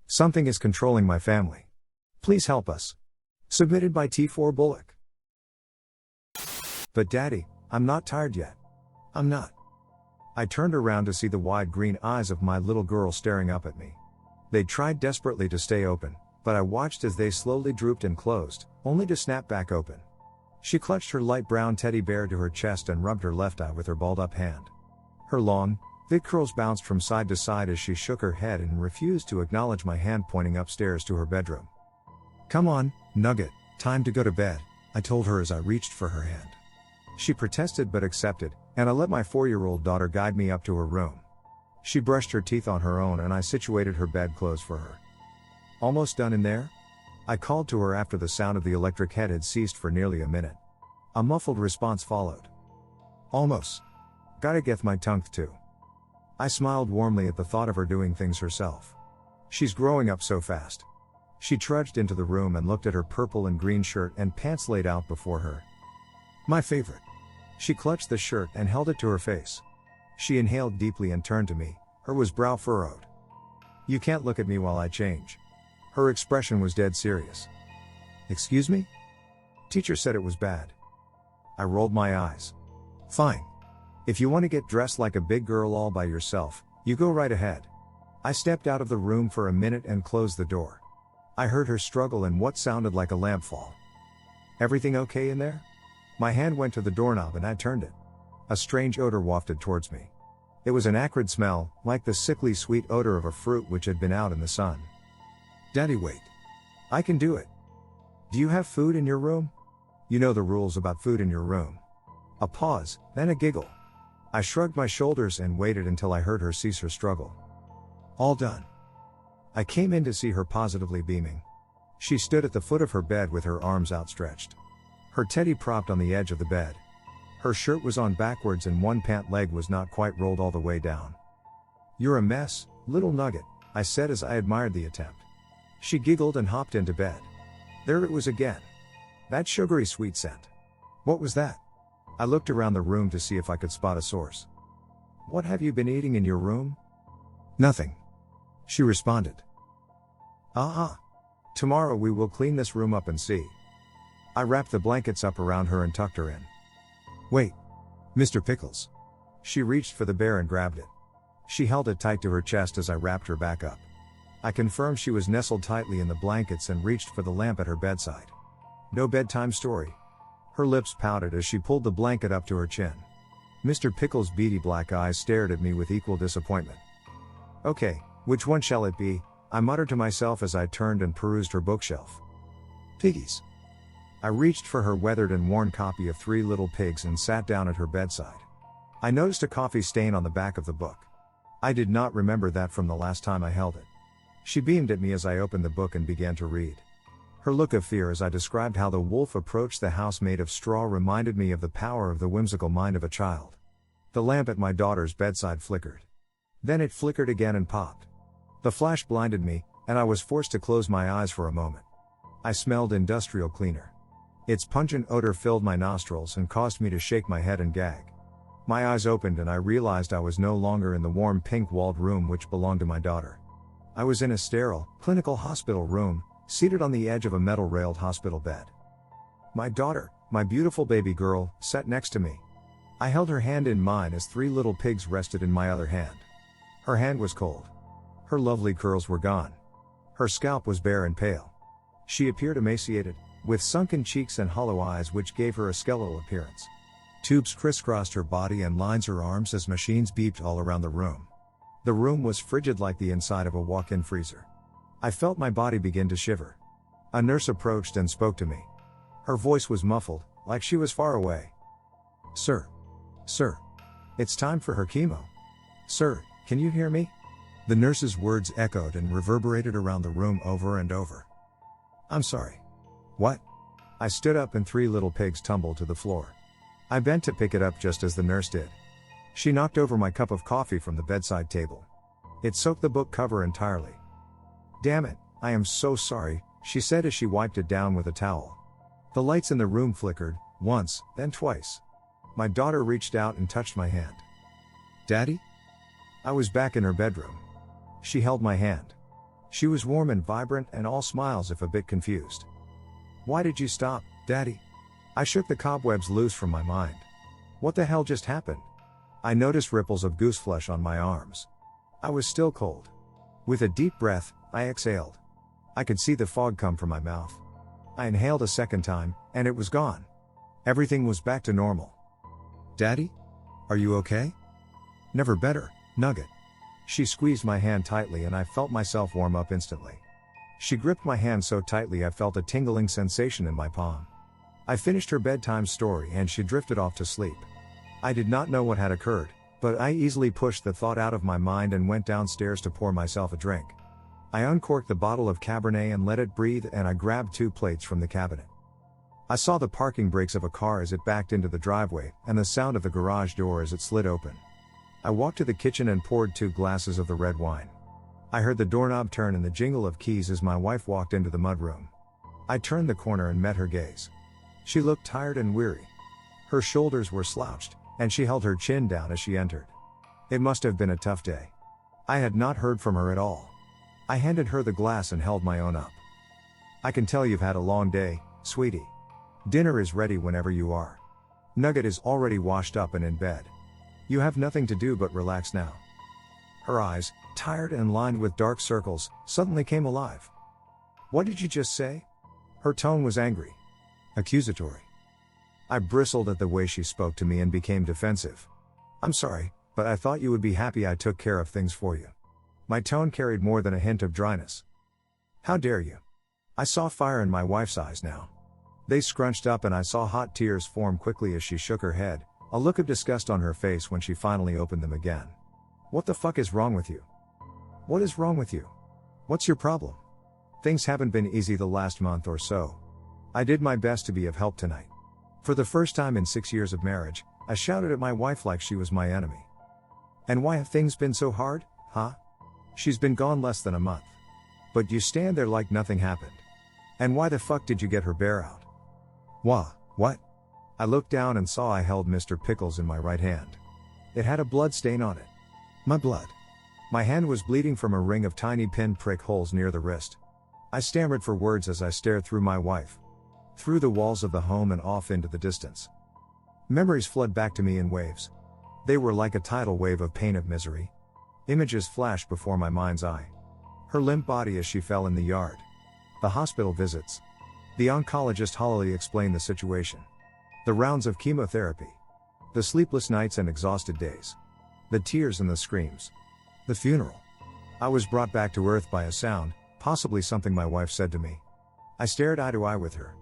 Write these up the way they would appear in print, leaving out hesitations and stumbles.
Something is controlling my family. Please help us. Submitted by T4 Bullock. But Daddy, I'm not tired yet. I'm not. I turned around to see the wide green eyes of my little girl staring up at me. They tried desperately to stay open, but I watched as they slowly drooped and closed, only to snap back open. She clutched her light brown teddy bear to her chest and rubbed her left eye with her balled up hand. Her long, thick curls bounced from side to side as she shook her head and refused to acknowledge my hand pointing upstairs to her bedroom. Come on, Nugget, time to go to bed, I told her as I reached for her hand. She protested but accepted, and I let my 4-year-old daughter guide me up to her room. She brushed her teeth on her own and I situated her bedclothes for her. Almost done in there? I called to her after the sound of the electric head had ceased for nearly a minute. A muffled response followed. Almost. Gotta get my tongue too. I smiled warmly at the thought of her doing things herself. She's growing up so fast. She trudged into the room and looked at her purple and green shirt and pants laid out before her. My favorite. She clutched the shirt and held it to her face. She inhaled deeply and turned to me, her brow furrowed. You can't look at me while I change. Her expression was dead serious. Excuse me? Teacher said it was bad. I rolled my eyes. Fine. If you want to get dressed like a big girl all by yourself, you go right ahead. I stepped out of the room for a minute and closed the door. I heard her struggle and what sounded like a lamp fall. Everything okay in there? My hand went to the doorknob and I turned it. A strange odor wafted towards me. It was an acrid smell, like the sickly sweet odor of a fruit which had been out in the sun. Daddy, wait. I can do it. Do you have food in your room? You know the rules about food in your room. A pause, then a giggle. I shrugged my shoulders and waited until I heard her cease her struggle. All done. I came in to see her positively beaming. She stood at the foot of her bed with her arms outstretched. Her teddy propped on the edge of the bed. Her shirt was on backwards and one pant leg was not quite rolled all the way down. You're a mess, little nugget, I said as I admired the attempt. She giggled and hopped into bed. There it was again. That sugary sweet scent. What was that? I looked around the room to see if I could spot a source. What have you been eating in your room? Nothing. She responded. Tomorrow we will clean this room up and see. I wrapped the blankets up around her and tucked her in. Wait. Mr. Pickles. She reached for the bear and grabbed it. She held it tight to her chest as I wrapped her back up. I confirmed she was nestled tightly in the blankets and reached for the lamp at her bedside. No bedtime story. Her lips pouted as she pulled the blanket up to her chin. Mr. Pickles' beady black eyes stared at me with equal disappointment. Okay, which one shall it be? I muttered to myself as I turned and perused her bookshelf. Piggies. I reached for her weathered and worn copy of 3 Little Pigs and sat down at her bedside. I noticed a coffee stain on the back of the book. I did not remember that from the last time I held it. She beamed at me as I opened the book and began to read. Her look of fear as I described how the wolf approached the house made of straw reminded me of the power of the whimsical mind of a child. The lamp at my daughter's bedside flickered. Then it flickered again and popped. The flash blinded me, and I was forced to close my eyes for a moment. I smelled industrial cleaner. Its pungent odor filled my nostrils and caused me to shake my head and gag. My eyes opened and I realized I was no longer in the warm pink-walled room which belonged to my daughter. I was in a sterile, clinical hospital room, seated on the edge of a metal-railed hospital bed. My daughter, my beautiful baby girl, sat next to me. I held her hand in mine as 3 little pigs rested in my other hand. Her hand was cold. Her lovely curls were gone. Her scalp was bare and pale. She appeared emaciated, with sunken cheeks and hollow eyes which gave her a skeletal appearance. Tubes crisscrossed her body and lines her arms as machines beeped all around the room. The room was frigid like the inside of a walk-in freezer. I felt my body begin to shiver. A nurse approached and spoke to me. Her voice was muffled, like she was far away. Sir. It's time for her chemo. Sir, can you hear me? The nurse's words echoed and reverberated around the room over and over. I'm sorry. What? I stood up and 3 little pigs tumbled to the floor. I bent to pick it up just as the nurse did. She knocked over my cup of coffee from the bedside table. It soaked the book cover entirely. Damn it, I am so sorry, she said as she wiped it down with a towel. The lights in the room flickered, once, then twice. My daughter reached out and touched my hand. Daddy? I was back in her bedroom. She held my hand. She was warm and vibrant and all smiles if a bit confused. "Why did you stop, Daddy?" I shook the cobwebs loose from my mind. What the hell just happened? I noticed ripples of gooseflesh on my arms. I was still cold. With a deep breath, I exhaled. I could see the fog come from my mouth. I inhaled a second time, and it was gone. Everything was back to normal. "Daddy? Are you okay?" "Never better, Nugget." She squeezed my hand tightly and I felt myself warm up instantly. She gripped my hand so tightly I felt a tingling sensation in my palm. I finished her bedtime story and she drifted off to sleep. I did not know what had occurred, but I easily pushed the thought out of my mind and went downstairs to pour myself a drink. I uncorked the bottle of Cabernet and let it breathe, and I grabbed 2 plates from the cabinet. I saw the parking brakes of a car as it backed into the driveway, and the sound of the garage door as it slid open. I walked to the kitchen and poured 2 glasses of the red wine. I heard the doorknob turn and the jingle of keys as my wife walked into the mudroom. I turned the corner and met her gaze. She looked tired and weary. Her shoulders were slouched, and she held her chin down as she entered. It must have been a tough day. I had not heard from her at all. I handed her the glass and held my own up. "I can tell you've had a long day, sweetie. Dinner is ready whenever you are. Nugget is already washed up and in bed. You have nothing to do but relax now." Her eyes, tired and lined with dark circles, suddenly came alive. "What did you just say?" Her tone was angry. Accusatory. I bristled at the way she spoke to me and became defensive. "I'm sorry, but I thought you would be happy I took care of things for you." My tone carried more than a hint of dryness. "How dare you?" I saw fire in my wife's eyes now. They scrunched up and I saw hot tears form quickly as she shook her head, a look of disgust on her face when she finally opened them again. "What the fuck is wrong with you? What is wrong with you? What's your problem? Things haven't been easy the last month or so. I did my best to be of help tonight." For the first time in 6 years of marriage, I shouted at my wife like she was my enemy. "And why have things been so hard, huh? She's been gone less than a month. But you stand there like nothing happened. And why the fuck did you get her bear out?" What? I looked down and saw I held Mr. Pickles in my right hand. It had a blood stain on it. My blood. My hand was bleeding from a ring of tiny pin prick holes near the wrist. I stammered for words as I stared through my wife. Through the walls of the home and off into the distance. Memories flood back to me in waves. They were like a tidal wave of pain and misery. Images flashed before my mind's eye. Her limp body as she fell in the yard. The hospital visits. The oncologist hollowly explained the situation. The rounds of chemotherapy. The sleepless nights and exhausted days. The tears and the screams. The funeral. I was brought back to earth by a sound, possibly something my wife said to me. I stared eye to eye with her.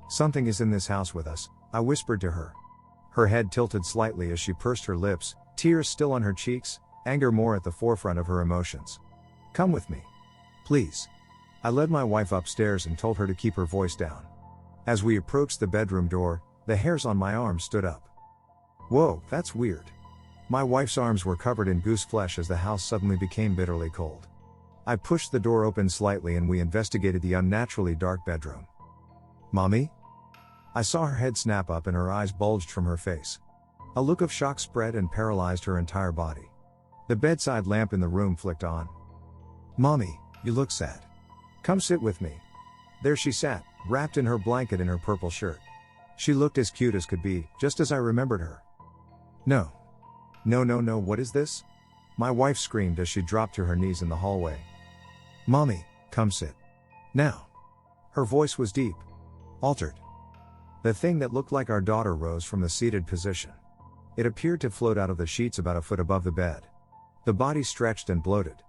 "Something is in this house with us," I whispered to her. Her head tilted slightly as she pursed her lips, tears still on her cheeks, anger more at the forefront of her emotions. "Come with me. Please." I led my wife upstairs and told her to keep her voice down. As we approached the bedroom door, the hairs on my arms stood up. "Whoa, that's weird." My wife's arms were covered in goose flesh as the house suddenly became bitterly cold. I pushed the door open slightly and we investigated the unnaturally dark bedroom. "Mommy?" I saw her head snap up and her eyes bulged from her face. A look of shock spread and paralyzed her entire body. The bedside lamp in the room flicked on. "Mommy, you look sad. Come sit with me." There she sat, wrapped in her blanket in her purple shirt. She looked as cute as could be, just as I remembered her. No, what is this?" My wife screamed as she dropped to her knees in the hallway. "Mommy, come sit. Now." Her voice was deep. Altered. The thing that looked like our daughter rose from the seated position. It appeared to float out of the sheets about a foot above the bed. The body stretched and bloated.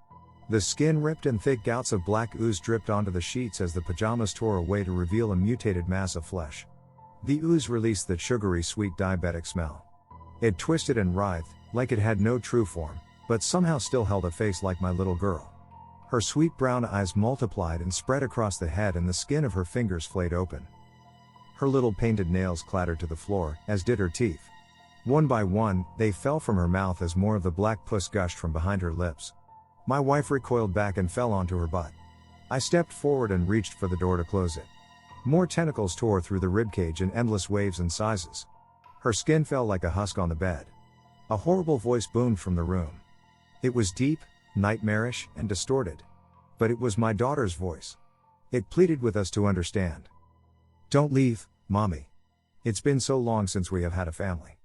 The skin ripped and thick gouts of black ooze dripped onto the sheets as the pajamas tore away to reveal a mutated mass of flesh. The ooze released that sugary sweet diabetic smell. It twisted and writhed, like it had no true form, but somehow still held a face like my little girl. Her sweet brown eyes multiplied and spread across the head and the skin of her fingers flayed open. Her little painted nails clattered to the floor, as did her teeth. One by one, they fell from her mouth as more of the black pus gushed from behind her lips. My wife recoiled back and fell onto her butt. I stepped forward and reached for the door to close it. More tentacles tore through the ribcage in endless waves and sizes. Her skin fell like a husk on the bed. A horrible voice boomed from the room. It was deep, nightmarish, and distorted. But it was my daughter's voice. It pleaded with us to understand. Don't leave, Mommy. It's been so long since we have had a family.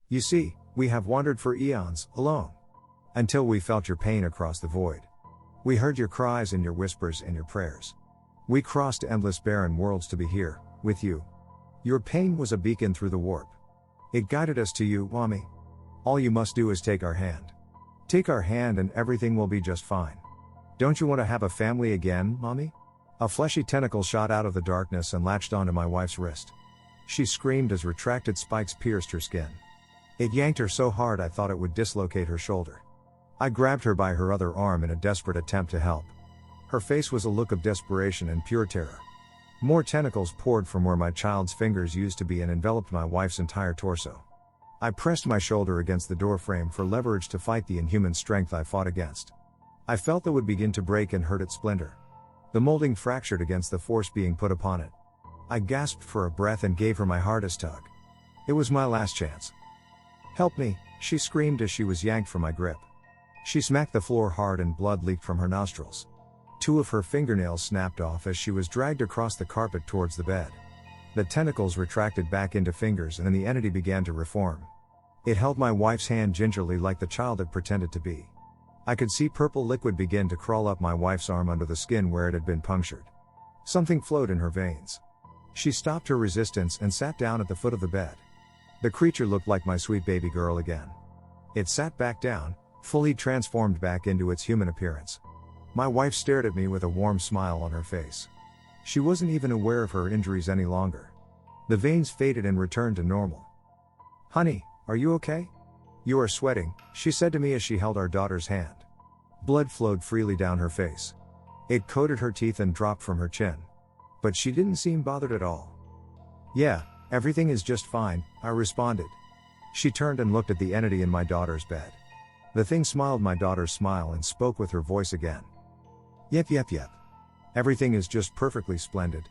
You see, we have wandered for eons, alone. Until we felt your pain across the void. We heard your cries and your whispers and your prayers. We crossed endless barren worlds to be here, with you. Your pain was a beacon through the warp. It guided us to you, Mommy. All you must do is take our hand. Take our hand and everything will be just fine. Don't you want to have a family again, Mommy? A fleshy tentacle shot out of the darkness and latched onto my wife's wrist. She screamed as retracted spikes pierced her skin. It yanked her so hard I thought it would dislocate her shoulder. I grabbed her by her other arm in a desperate attempt to help. Her face was a look of desperation and pure terror. More tentacles poured from where my child's fingers used to be and enveloped my wife's entire torso. I pressed my shoulder against the doorframe for leverage to fight the inhuman strength I fought against. I felt that would begin to break and hurt its splinter. The molding fractured against the force being put upon it. I gasped for a breath and gave her my hardest tug. It was my last chance. Help me, she screamed as she was yanked from my grip. She smacked the floor hard and blood leaked from her nostrils. 2 of her fingernails snapped off as she was dragged across the carpet towards the bed. The tentacles retracted back into fingers and the entity began to reform. It held my wife's hand gingerly like the child it pretended to be. I could see purple liquid begin to crawl up my wife's arm under the skin where it had been punctured. Something flowed in her veins. She stopped her resistance and sat down at the foot of the bed. The creature looked like my sweet baby girl again. It sat back down, fully transformed back into its human appearance. My wife stared at me with a warm smile on her face. She wasn't even aware of her injuries any longer. The veins faded and returned to normal. Honey, are you okay? You are sweating, she said to me as she held our daughter's hand. Blood flowed freely down her face. It coated her teeth and dropped from her chin. But she didn't seem bothered at all. Yeah, everything is just fine, I responded. She turned and looked at the entity in my daughter's bed. The thing smiled my daughter's smile and spoke with her voice again. Yep. Everything is just perfectly splendid.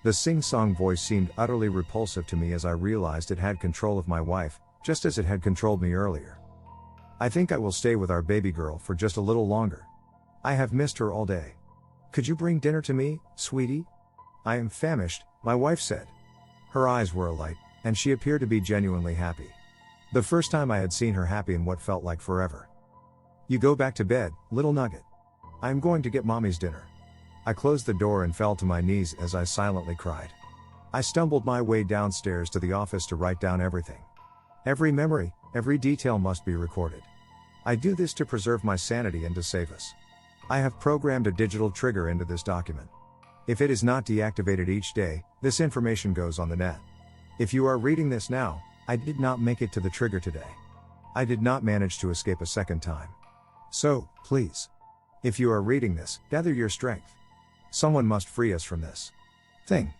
The sing-song voice seemed utterly repulsive to me as I realized it had control of my wife, just as it had controlled me earlier. I think I will stay with our baby girl for just a little longer. I have missed her all day. Could you bring dinner to me, sweetie? I am famished, my wife said. Her eyes were alight, and she appeared to be genuinely happy. The first time I had seen her happy in what felt like forever. You go back to bed, little nugget. I am going to get Mommy's dinner. I closed the door and fell to my knees as I silently cried. I stumbled my way downstairs to the office to write down everything. Every memory, every detail must be recorded. I do this to preserve my sanity and to save us. I have programmed a digital trigger into this document. If it is not deactivated each day, this information goes on the net. If you are reading this now, I did not make it to the trigger today. I did not manage to escape a second time. So, please. If you are reading this, gather your strength. Someone must free us from this thing.